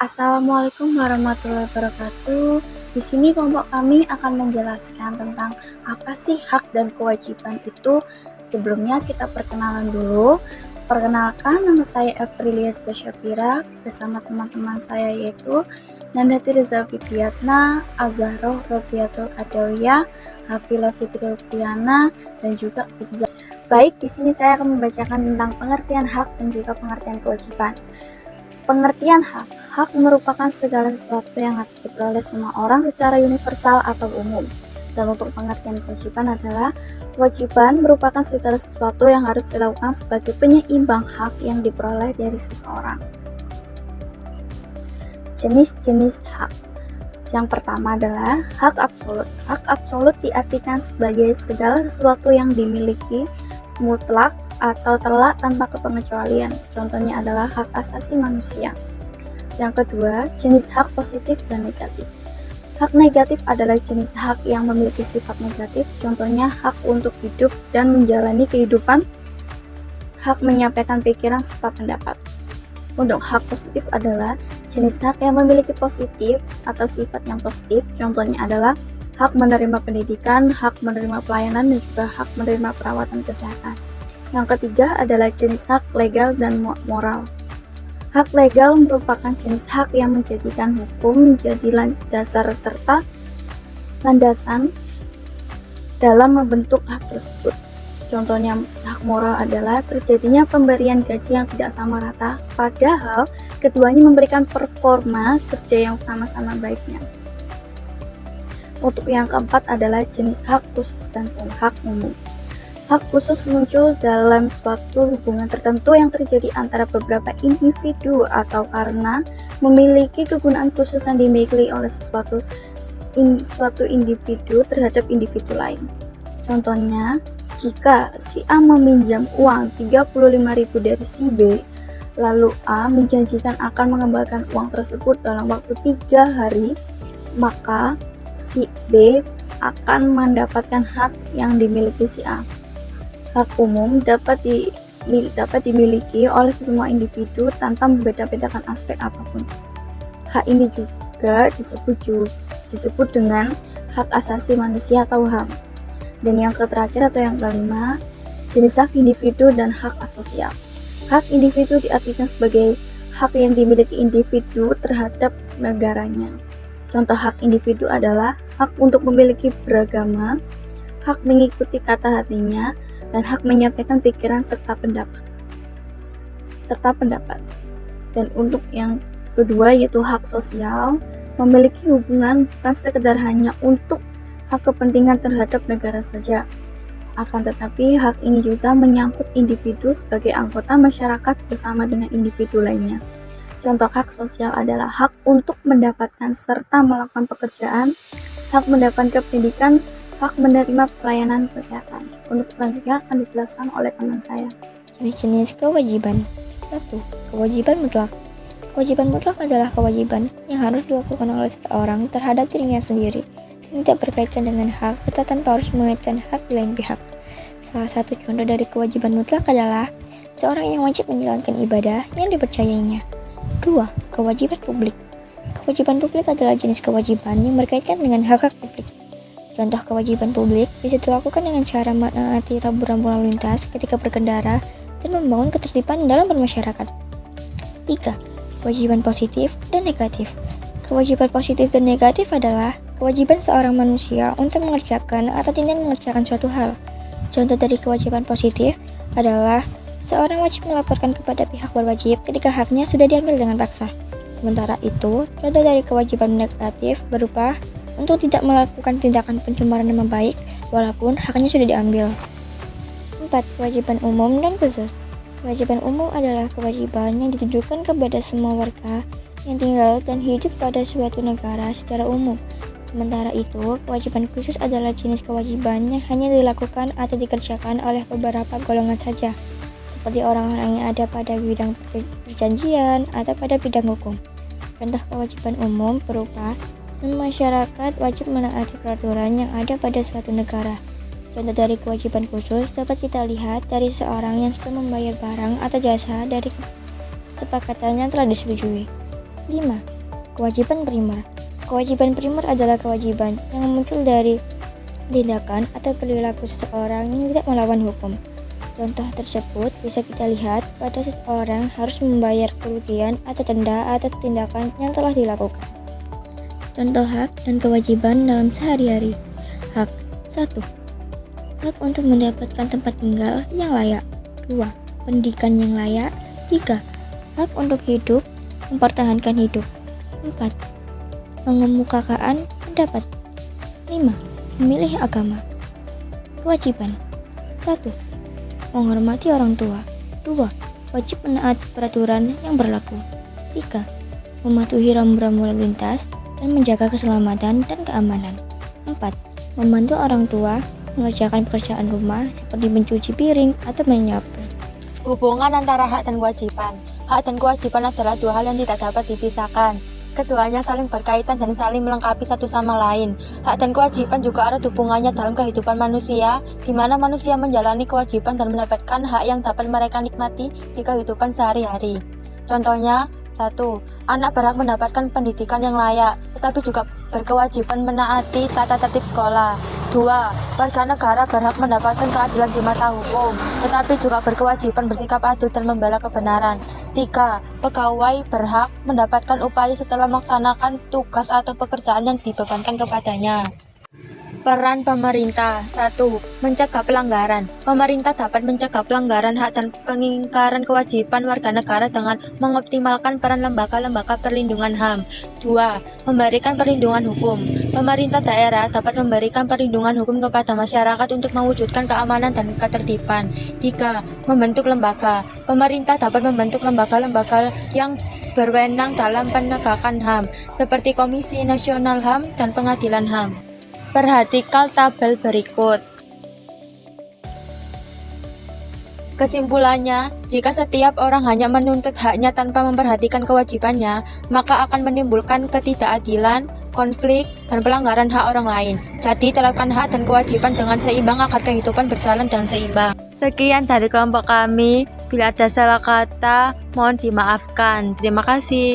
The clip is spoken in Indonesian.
Assalamualaikum warahmatullahi wabarakatuh. Di sini kelompok kami akan menjelaskan tentang apa sih hak dan kewajiban itu. Sebelumnya kita perkenalan dulu. Perkenalkan, nama saya Aprilia Syafira bersama teman-teman saya yaitu Nandati Reza Fitriatna, Azahroh Robiatul Adawiyah, Hafila Fitri Rupiana, dan juga Fitza. Baik, di sini saya akan membacakan tentang pengertian hak dan juga pengertian kewajiban. Pengertian hak. Hak merupakan segala sesuatu yang harus diperoleh semua orang secara universal atau umum. Dan untuk pengertian kewajiban adalah kewajiban merupakan segala sesuatu yang harus dilakukan sebagai penyeimbang hak yang diperoleh dari seseorang. Jenis-jenis hak. Yang pertama adalah hak absolut. Hak absolut diartikan sebagai segala sesuatu yang dimiliki mutlak atau telak tanpa kepengecualian. Contohnya adalah hak asasi manusia. Yang kedua, jenis hak positif dan negatif. Hak negatif adalah jenis hak yang memiliki sifat negatif, contohnya hak untuk hidup dan menjalani kehidupan, hak menyampaikan pikiran serta pendapat. Untuk hak positif adalah jenis hak yang memiliki positif atau sifat yang positif, contohnya adalah hak menerima pendidikan, hak menerima pelayanan, dan juga hak menerima perawatan kesehatan. Yang ketiga adalah jenis hak legal dan moral. Hak legal merupakan jenis hak yang menjadikan hukum menjadi dasar serta landasan dalam membentuk hak tersebut. Contohnya hak moral adalah terjadinya pemberian gaji yang tidak sama rata, padahal keduanya memberikan performa kerja yang sama-sama baiknya. Untuk yang keempat adalah jenis hak khusus dan hak umum. Hak khusus muncul dalam suatu hubungan tertentu yang terjadi antara beberapa individu atau karena memiliki kegunaan khusus yang dimiliki oleh suatu individu terhadap individu lain. Contohnya, jika si A meminjam uang 35.000 dari si B, lalu A menjanjikan akan mengembalikan uang tersebut dalam waktu 3 hari, maka si B akan mendapatkan hak yang dimiliki si A. Hak umum dapat dimiliki oleh semua individu tanpa membeda-bedakan aspek apapun. Hak ini juga disebut dengan hak asasi manusia atau HAM. Dan yang terakhir atau yang kelima, jenis hak individu dan hak asosial. Hak individu diartikan sebagai hak yang dimiliki individu terhadap negaranya. Contoh hak individu adalah hak untuk memiliki beragama, hak mengikuti kata hatinya, dan hak menyampaikan pikiran serta pendapat. Dan untuk yang kedua yaitu hak sosial, memiliki hubungan bukan sekedar hanya untuk hak kepentingan terhadap negara saja. Akan tetapi hak ini juga menyangkut individu sebagai anggota masyarakat bersama dengan individu lainnya. Contoh hak sosial adalah hak untuk mendapatkan serta melakukan pekerjaan, hak mendapatkan pendidikan, hak menerima pelayanan kesehatan. Untuk selanjutnya akan dijelaskan oleh teman saya. Jenis-jenis kewajiban. 1. Kewajiban mutlak. Kewajiban mutlak adalah kewajiban yang harus dilakukan oleh seseorang terhadap dirinya sendiri, yang tidak berkaitan dengan hak, serta tanpa harus mengaitkan hak di lain pihak. Salah satu contoh dari kewajiban mutlak adalah seorang yang wajib menjalankan ibadah yang dipercayainya. 2. Kewajiban publik. Kewajiban publik adalah jenis kewajiban yang berkaitan dengan hak-hak publik. Contoh kewajiban publik bisa dilakukan dengan cara menaati rambu-rambu lalu lintas ketika berkendara dan membangun ketertiban dalam bermasyarakat. 3. Kewajiban positif dan negatif. Kewajiban positif dan negatif adalah kewajiban seorang manusia untuk mengerjakan atau tidak mengerjakan suatu hal. Contoh dari kewajiban positif adalah seorang wajib melaporkan kepada pihak berwajib ketika haknya sudah diambil dengan paksa. Sementara itu, contoh dari kewajiban negatif berupa untuk tidak melakukan tindakan pencemaran nama baik walaupun haknya sudah diambil. 4. Kewajiban umum dan khusus. Kewajiban umum adalah kewajiban yang ditujukan kepada semua warga yang tinggal dan hidup pada suatu negara secara umum. Sementara itu, kewajiban khusus adalah jenis kewajiban yang hanya dilakukan atau dikerjakan oleh beberapa golongan saja, seperti orang-orang yang ada pada bidang perjanjian atau pada bidang hukum. Contoh kewajiban umum berupa masyarakat wajib menaati peraturan yang ada pada suatu negara. Contoh dari kewajiban khusus dapat kita lihat dari seorang yang sudah membayar barang atau jasa dari kesepakatan yang telah disetujui. 5. Kewajiban primer. Kewajiban primer adalah kewajiban yang muncul dari tindakan atau perilaku seseorang yang tidak melawan hukum. Contoh tersebut bisa kita lihat pada seseorang harus membayar kerugian atau denda atas tindakan yang telah dilakukan. Contoh hak dan kewajiban dalam sehari-hari. Hak 1. Hak untuk mendapatkan tempat tinggal yang layak. 2. Pendidikan yang layak. 3. Hak untuk hidup, mempertahankan hidup. 4. Mengemukakan pendapat. 5. Memilih agama. Kewajiban 1. Menghormati orang tua. 2. Wajib menaati peraturan yang berlaku. 3. Mematuhi rambu-rambu lalu lintas dan menjaga keselamatan dan keamanan. 4. Membantu orang tua mengerjakan pekerjaan rumah seperti mencuci piring atau menyapu. Hubungan antara hak dan kewajiban. Hak dan kewajiban adalah dua hal yang tidak dapat dipisahkan. Keduanya saling berkaitan dan saling melengkapi satu sama lain. Hak dan kewajiban juga ada hubungannya dalam kehidupan manusia, di mana manusia menjalani kewajiban dan mendapatkan hak yang dapat mereka nikmati di kehidupan sehari-hari. Contohnya, 1. Anak berhak mendapatkan pendidikan yang layak, tetapi juga berkewajiban menaati tata tertib sekolah. 2. Warga negara berhak mendapatkan keadilan di mata hukum, tetapi juga berkewajiban bersikap adil dan membela kebenaran. 3. Pegawai berhak mendapatkan upaya setelah melaksanakan tugas atau pekerjaan yang dibebankan kepadanya. Peran pemerintah. 1. Mencegah pelanggaran. Pemerintah dapat mencegah pelanggaran hak dan pengingkaran kewajiban warga negara dengan mengoptimalkan peran lembaga-lembaga perlindungan HAM. 2. Memberikan perlindungan hukum. Pemerintah daerah dapat memberikan perlindungan hukum kepada masyarakat untuk mewujudkan keamanan dan ketertiban. 3. Membentuk lembaga. Pemerintah dapat membentuk lembaga-lembaga yang berwenang dalam penegakan HAM, seperti Komisi Nasional HAM dan Pengadilan HAM. Perhatikan tabel berikut. Kesimpulannya, jika setiap orang hanya menuntut haknya tanpa memperhatikan kewajibannya, maka akan menimbulkan ketidakadilan, konflik, dan pelanggaran hak orang lain. Jadi, terapkan hak dan kewajiban dengan seimbang agar kehidupan berjalan dengan seimbang. Sekian dari kelompok kami. Bila ada salah kata, mohon dimaafkan. Terima kasih.